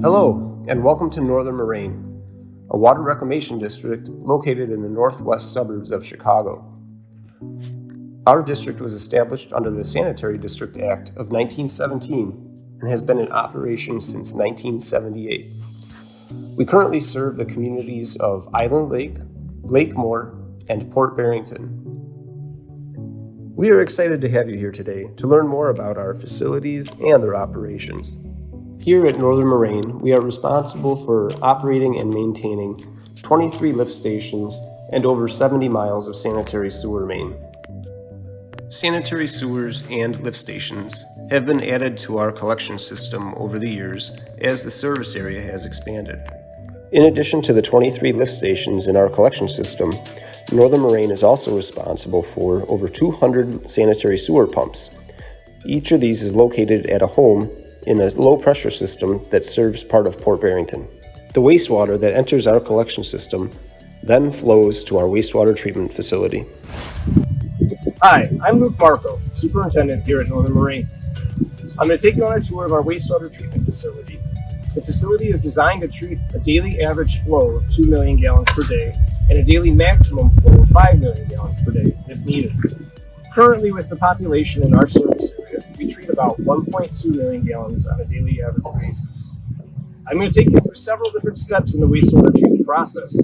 Hello, and welcome to Northern Moraine, a water reclamation district located in the northwest suburbs of Chicago. Our district was established under the Sanitary District Act of 1917 and has been in operation since 1978. We currently serve the communities of Island Lake, Blakemore, and Port Barrington. We are excited to have you here today to learn more about our facilities and their operations. Here at Northern Moraine, we are responsible for operating and maintaining 23 lift stations and over 70 miles of sanitary sewer main. Sanitary sewers and lift stations have been added to our collection system over the years as the service area has expanded. In addition to the 23 lift stations in our collection system, Northern Moraine is also responsible for over 200 sanitary sewer pumps. Each of these is located at a home in a low-pressure system that serves part of Port Barrington. The wastewater that enters our collection system then flows to our wastewater treatment facility. Hi, I'm Luke Marco, Superintendent here at Northern Moraine. I'm going to take you on a tour of our wastewater treatment facility. The facility is designed to treat a daily average flow of 2 million gallons per day and a daily maximum flow of 5 million gallons per day if needed. Currently, with the population in our service area, we treat about 1.2 million gallons on a daily average basis. I'm going to take you through several different steps in the wastewater treatment process,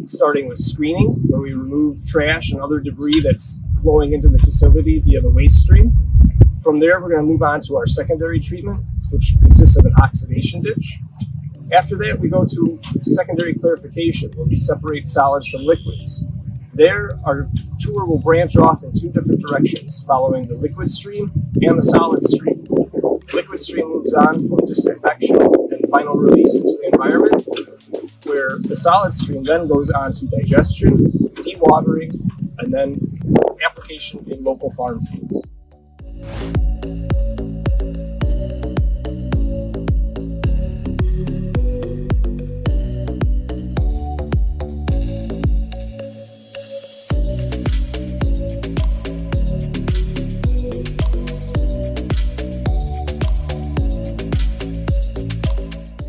starting with screening, where we remove trash and other debris that's flowing into the facility via the waste stream. From there, we're going to move on to our secondary treatment, which consists of an oxidation ditch. After that, we go to secondary clarification, where we separate solids from liquids. There, our tour will branch off in two different directions, following the liquid stream and the solid stream. The liquid stream moves on for disinfection and final release into the environment, where the solid stream then goes on to digestion, dewatering, and then application in local farm fields.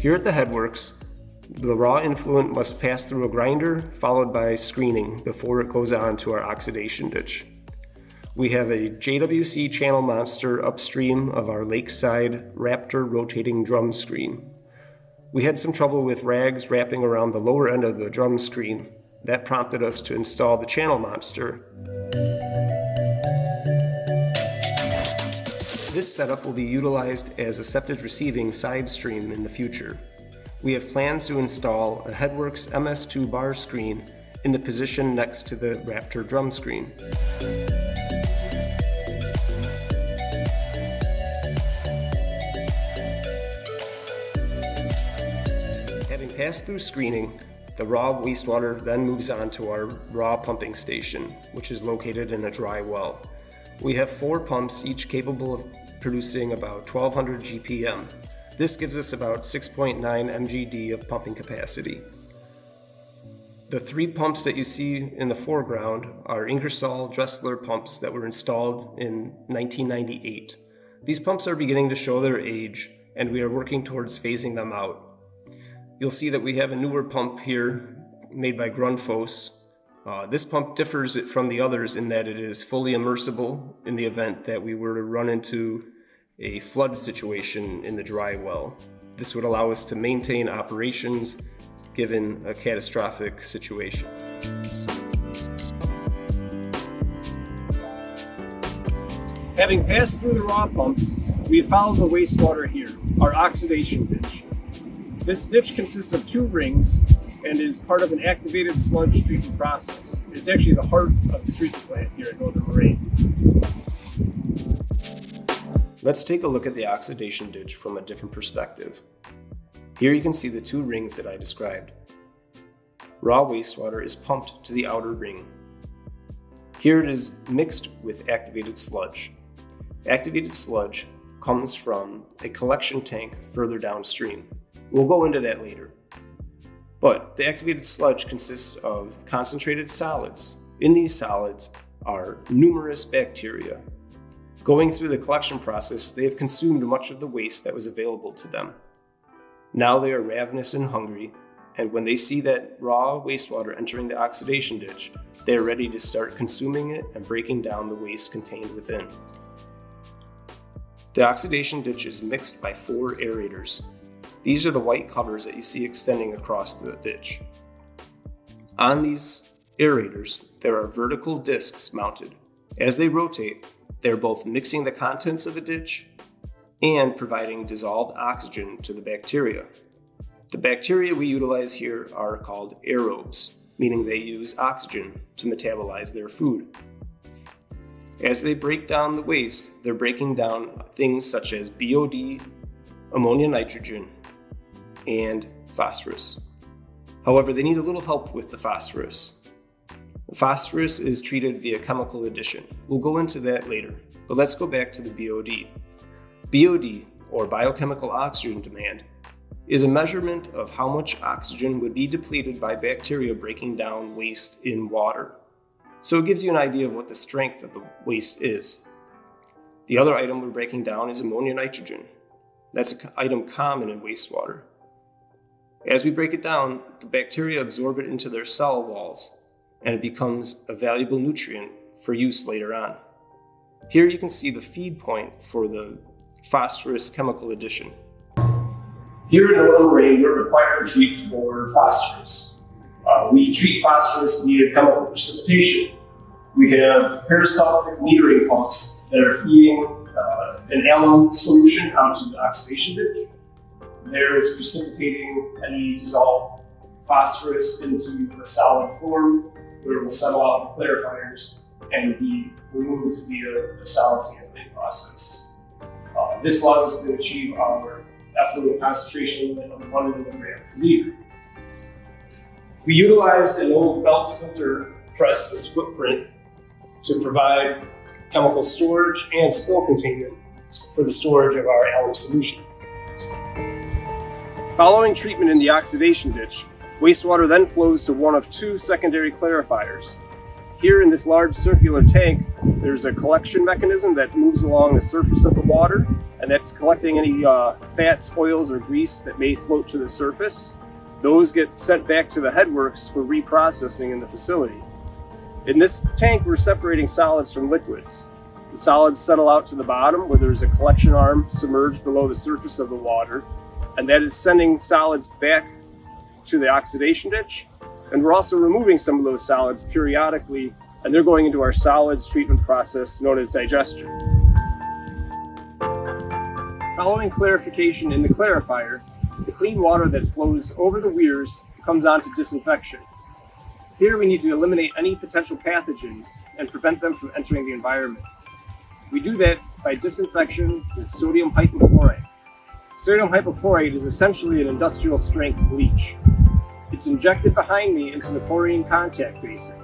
Here at the headworks, the raw influent must pass through a grinder followed by screening before it goes on to our oxidation ditch. We have a JWC channel monster upstream of our lakeside Raptor rotating drum screen. We had some trouble with rags wrapping around the lower end of the drum screen. That prompted us to install the channel monster. This setup will be utilized as a septic receiving side stream in the future. We have plans to install a Headworks MS2 bar screen in the position next to the Raptor drum screen. Having passed through screening, the raw wastewater then moves on to our raw pumping station, which is located in a dry well. We have 4 pumps, each capable of producing about 1200 GPM. This gives us about 6.9 MGD of pumping capacity. The 3 pumps that you see in the foreground are Ingersoll Dressler pumps that were installed in 1998. These pumps are beginning to show their age, and we are working towards phasing them out. You'll see that we have a newer pump here made by Grundfos. This pump differs from the others in that it is fully immersible in the event that we were to run into a flood situation in the dry well. This would allow us to maintain operations given a catastrophic situation. Having passed through the raw pumps, we follow the wastewater here, our oxidation ditch. This ditch consists of 2 rings and is part of an activated sludge treatment process. It's actually the heart of the treatment plant here at Northern Moraine. Let's take a look at the oxidation ditch from a different perspective. Here you can see the 2 rings that I described. Raw wastewater is pumped to the outer ring. Here it is mixed with activated sludge. Activated sludge comes from a collection tank further downstream. We'll go into that later. But the activated sludge consists of concentrated solids. In these solids are numerous bacteria. Going through the collection process, they have consumed much of the waste that was available to them. Now they are ravenous and hungry, and when they see that raw wastewater entering the oxidation ditch, they are ready to start consuming it and breaking down the waste contained within. The oxidation ditch is mixed by 4 aerators. These are the white covers that you see extending across the ditch. On these aerators, there are vertical discs mounted. As they rotate, they're both mixing the contents of the ditch and providing dissolved oxygen to the bacteria. The bacteria we utilize here are called aerobes, meaning they use oxygen to metabolize their food. As they break down the waste, they're breaking down things such as BOD, ammonia nitrogen, and phosphorus. However, they need a little help with the phosphorus. The phosphorus is treated via chemical addition. We'll go into that later, but let's go back to the BOD. BOD, or biochemical oxygen demand, is a measurement of how much oxygen would be depleted by bacteria breaking down waste in water. So it gives you an idea of what the strength of the waste is. The other item we're breaking down is ammonia nitrogen. That's an item common in wastewater. As we break it down, the bacteria absorb it into their cell walls, and it becomes a valuable nutrient for use later on. Here you can see the feed point for the phosphorus chemical addition. Here in Northern Moraine, we're required to treat for phosphorus. We treat phosphorus via chemical precipitation. We have peristaltic metering pumps that are feeding an alum solution out to the oxidation ditch. There it's precipitating any dissolved phosphorus into a solid form where it will settle out in clarifiers and be removed via the solids handling process. This allows us to achieve our effluent concentration limit of 1 milligram per liter. We utilized an old belt filter press as footprint to provide chemical storage and spill containment for the storage of our alum solution. Following treatment in the oxidation ditch, wastewater then flows to one of 2 secondary clarifiers. Here in this large circular tank, there's a collection mechanism that moves along the surface of the water, and that's collecting any fats, oils, or grease that may float to the surface. Those get sent back to the headworks for reprocessing in the facility. In this tank, we're separating solids from liquids. The solids settle out to the bottom where there's a collection arm submerged below the surface of the water, and that is sending solids back to the oxidation ditch. And we're also removing some of those solids periodically, and they're going into our solids treatment process known as digestion. Following clarification in the clarifier, the clean water that flows over the weirs comes on to disinfection. Here we need to eliminate any potential pathogens and prevent them from entering the environment. We do that by disinfection with sodium hypochlorite. Sodium hypochlorite is essentially an industrial strength bleach. It's injected behind me into the chlorine contact basin.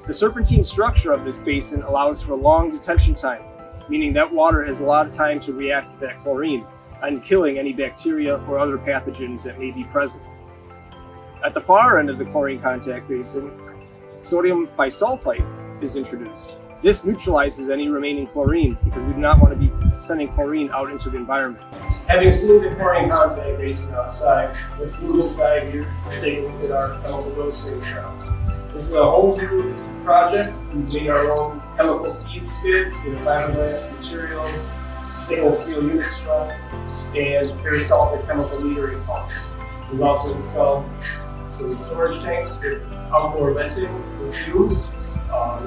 The serpentine structure of this basin allows for long detention time, meaning that water has a lot of time to react with that chlorine and killing any bacteria or other pathogens that may be present. At the far end of the chlorine contact basin, sodium bisulfite is introduced. This neutralizes any remaining chlorine because we do not want to be sending chlorine out into the environment. Having seen the chlorine contact basin outside, let's move inside here and take a look at our chemical dosing now. This is a whole new project. We've made our own chemical feed skids with fiberglass materials, stainless steel unit strut, and peristaltic chemical metering pumps. We've also installed some storage tanks with outdoor venting for fuels.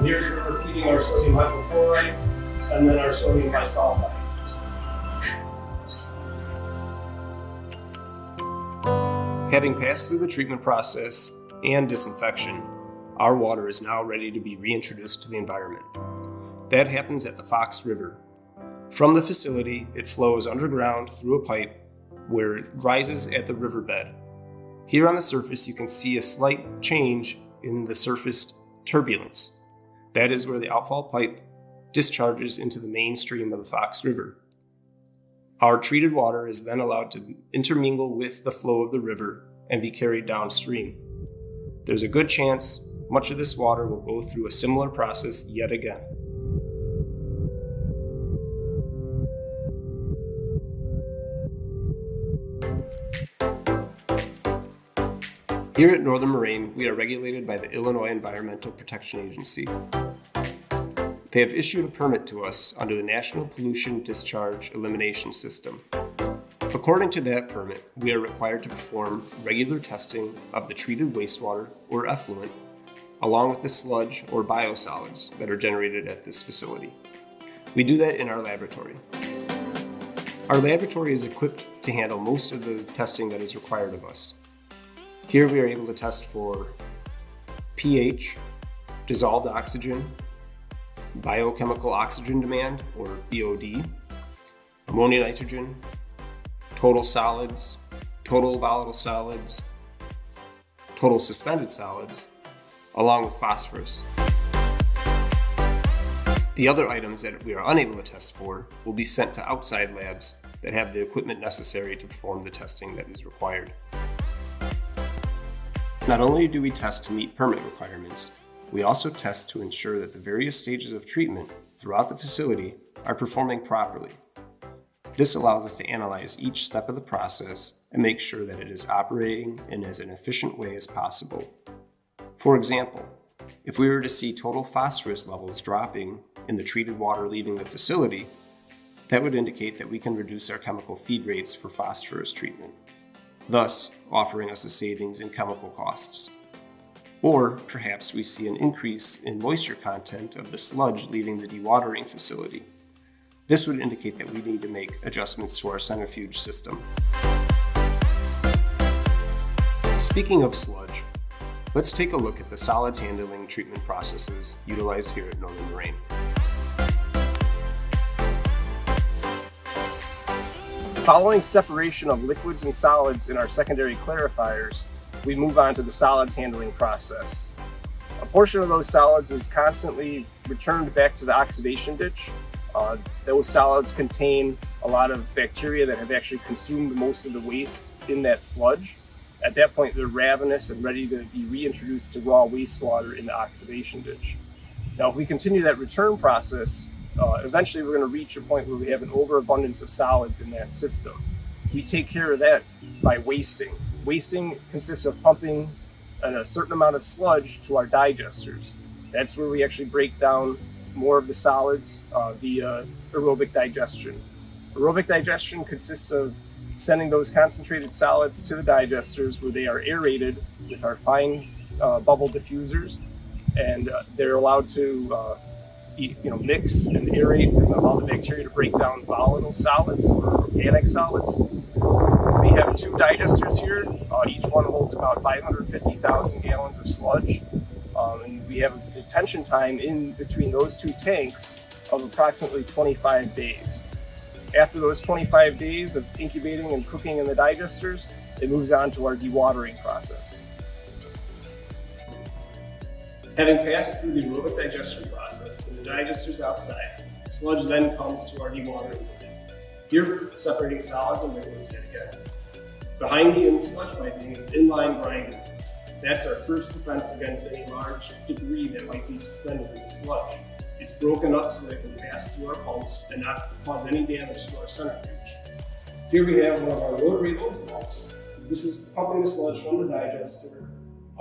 Here's where we're feeding our sodium hypochlorite and then our sodium bisulfite. Having passed through the treatment process and disinfection, our water is now ready to be reintroduced to the environment. That happens at the Fox River. From the facility, it flows underground through a pipe where it rises at the riverbed. Here on the surface, you can see a slight change in the surface turbulence. That is where the outfall pipe discharges into the main stream of the Fox River. Our treated water is then allowed to intermingle with the flow of the river and be carried downstream. There's a good chance much of this water will go through a similar process yet again. Here at Northern Moraine, we are regulated by the Illinois Environmental Protection Agency. They have issued a permit to us under the National Pollution Discharge Elimination System. According to that permit, we are required to perform regular testing of the treated wastewater or effluent, along with the sludge or biosolids that are generated at this facility. We do that in our laboratory. Our laboratory is equipped to handle most of the testing that is required of us. Here we are able to test for pH, dissolved oxygen, biochemical oxygen demand, or BOD, ammonia nitrogen, total solids, total volatile solids, total suspended solids, along with phosphorus. The other items that we are unable to test for will be sent to outside labs that have the equipment necessary to perform the testing that is required. Not only do we test to meet permit requirements, we also test to ensure that the various stages of treatment throughout the facility are performing properly. This allows us to analyze each step of the process and make sure that it is operating in as an efficient way as possible. For example, if we were to see total phosphorus levels dropping in the treated water leaving the facility, that would indicate that we can reduce our chemical feed rates for phosphorus treatment, thus offering us a savings in chemical costs. Or perhaps we see an increase in moisture content of the sludge leaving the dewatering facility. This would indicate that we need to make adjustments to our centrifuge system. Speaking of sludge, let's take a look at the solids handling treatment processes utilized here at Northern Moraine. Following separation of liquids and solids in our secondary clarifiers, we move on to the solids handling process. A portion of those solids is constantly returned back to the oxidation ditch. Those solids contain a lot of bacteria that have actually consumed most of the waste in that sludge. At that point, they're ravenous and ready to be reintroduced to raw wastewater in the oxidation ditch. Now, if we continue that return process, eventually we're going to reach a point where we have an overabundance of solids in that system. We take care of that by wasting. Wasting consists of pumping a certain amount of sludge to our digesters. That's where we actually break down more of the solids via aerobic digestion. Aerobic digestion consists of sending those concentrated solids to the digesters where they are aerated with our fine bubble diffusers, and they're allowed to mix and aerate and allow the bacteria to break down volatile solids or organic solids. We have two digesters here. Each one holds about 550,000 gallons of sludge. And we have a detention time in between those two tanks of approximately 25 days. After those 25 days of incubating and cooking in the digesters, it moves on to our dewatering process. Having passed through the aerobic digestion process and the digesters outside, sludge then comes to our dewatering building. Here we're separating solids and liquids yet again. Behind me in the sludge piping is an inline grinder. That's our first defense against any large debris that might be suspended in the sludge. It's broken up so that it can pass through our pumps and not cause any damage to our centrifuge. Here we have one of our rotary load pumps. This is pumping the sludge from the digester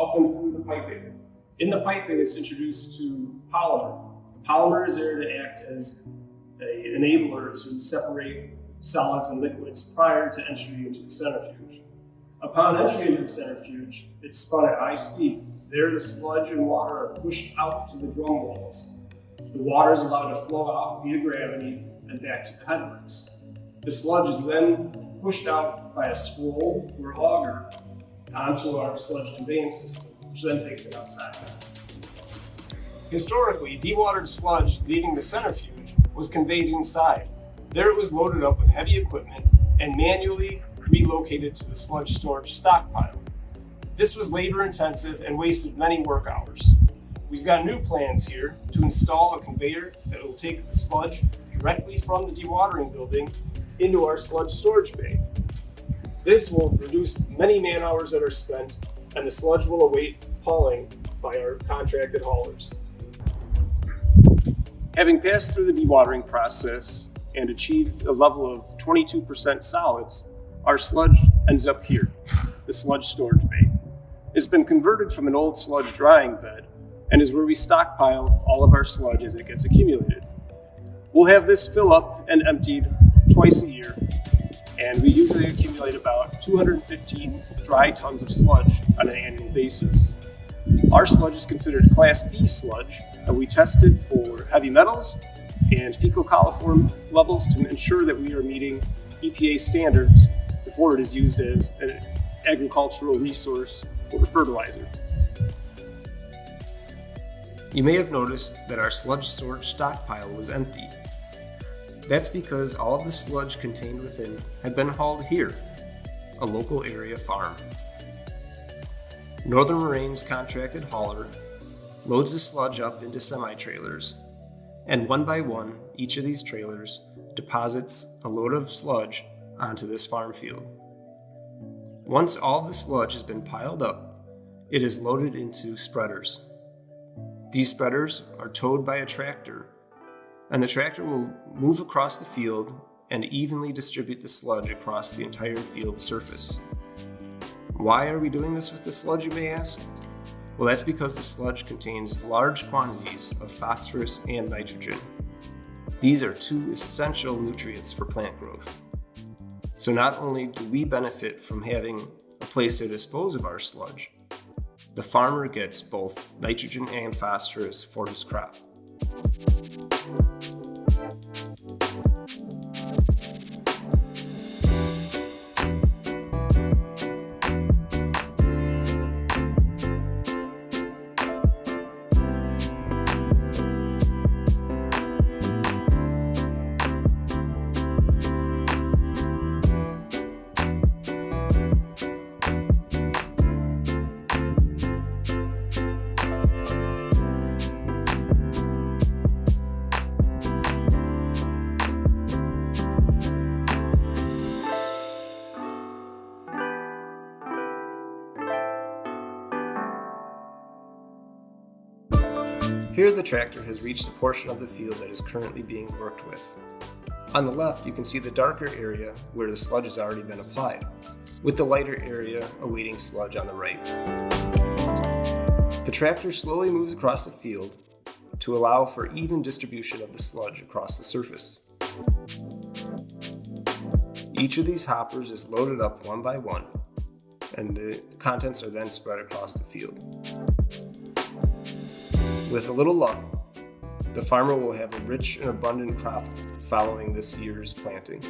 up and through the piping. In the piping, it's introduced to polymer. The polymer is there to act as an enabler to separate solids and liquids prior to entry into the centrifuge. Upon entry into the centrifuge, it's spun at high speed. There, the sludge and water are pushed out to the drum walls. The water is allowed to flow out via gravity and back to the headworks. The sludge is then pushed out by a scroll or auger onto our sludge conveyance system, which then takes it outside. Historically, dewatered sludge leaving the centrifuge was conveyed inside. There it was loaded up with heavy equipment and manually relocated to the sludge storage stockpile. This was labor intensive and wasted many work hours. We've got new plans here to install a conveyor that will take the sludge directly from the dewatering building into our sludge storage bay. This will reduce many man hours that are spent, and the sludge will await hauling by our contracted haulers. Having passed through the dewatering process and achieved a level of 22% solids, our sludge ends up here, the sludge storage bay. It's been converted from an old sludge drying bed and is where we stockpile all of our sludge as it gets accumulated. We'll have this fill up and emptied twice a year, and we usually accumulate about 215 dry tons of sludge on an annual basis. Our sludge is considered Class B sludge, and we test it for heavy metals and fecal coliform levels to ensure that we are meeting EPA standards before it is used as an agricultural resource or fertilizer. You may have noticed that our sludge storage stockpile was empty. That's because all of the sludge contained within had been hauled here, a local area farm. Northern Moraine's contracted hauler loads the sludge up into semi-trailers, and one by one, each of these trailers deposits a load of sludge onto this farm field. Once all the sludge has been piled up, it is loaded into spreaders. These spreaders are towed by a tractor, and the tractor will move across the field and evenly distribute the sludge across the entire field surface. Why are we doing this with the sludge, you may ask? Well, that's because the sludge contains large quantities of phosphorus and nitrogen. These are two essential nutrients for plant growth. So not only do we benefit from having a place to dispose of our sludge, the farmer gets both nitrogen and phosphorus for his crop. Here the tractor has reached a portion of the field that is currently being worked with. On the left, you can see the darker area where the sludge has already been applied, with the lighter area awaiting sludge on the right. The tractor slowly moves across the field to allow for even distribution of the sludge across the surface. Each of these hoppers is loaded up one by one, and the contents are then spread across the field. With a little luck, the farmer will have a rich and abundant crop following this year's planting.